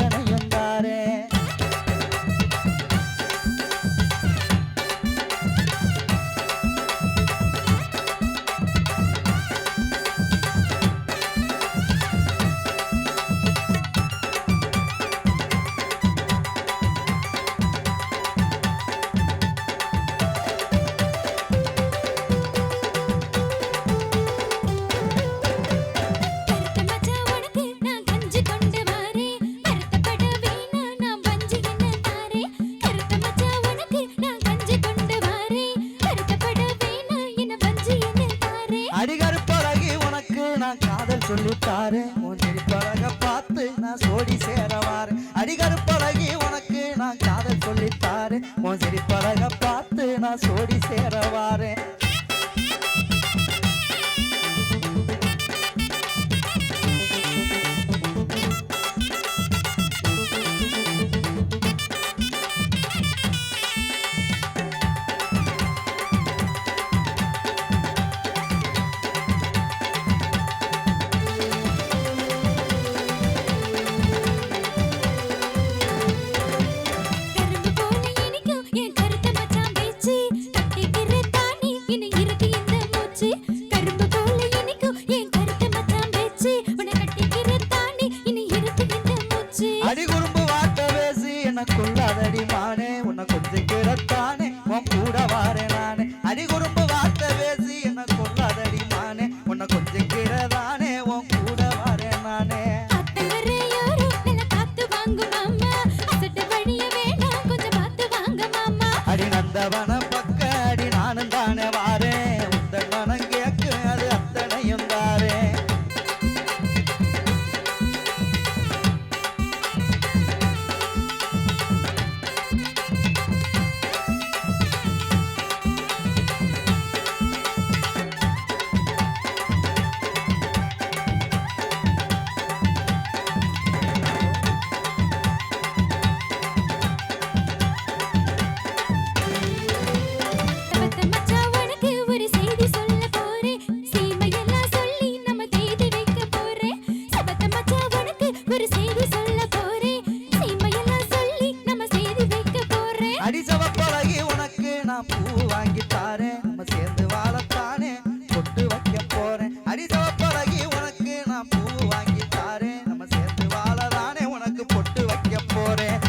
அத்தனையும் தாரே. அடிகருப்பழகி உனக்கு நான் காதல் சொல்லித்தாரு உன் சிரிப்பழக பார்த்து நான் சோடி சேரவாரு. அடிகருப்பழகி உனக்கு நான் காதல் சொல்லித்தாரு உன் சிரிப்பழக பார்த்து நான் சோடி சேரவாரு. அடிகுறும்பு வாட்ட பேசி என்ன கொள்ளாதடி மானே உன்னை கொஞ்சம் கிடத்தானே உன் கூட வாரே நானே. அடிகுறும்பு வாட்ட பேசி என்ன கொள்ளாதடி மானே உன்னை கொஞ்சம் கிடதானே உன் கூட வாரே நானே. அடி நந்தவன பக்க அடி நானும் தானே வாரேன் உந்தன் மனம் கேக்கு அது அத்தனையும் தாரே. அடிசவப்பழகி உனக்கு நான் பூ வாங்கி தாரேன் நம்ம சேர்ந்து வாழத்தானே பொட்டு வைக்க போறேன். அடிசவப்பழகி உனக்கு நான் பூ வாங்கி தாரேன் நம்ம சேர்ந்து வாழதானே உனக்கு பொட்டு வைக்க போறேன்.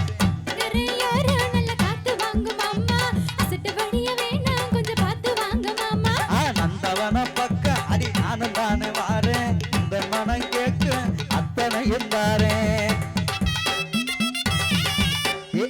நந்தவன பக்க அடி நானும் தானே வாரேன் இந்த மனம் கேக்கு அத்தனையும் தாரேன். ஏ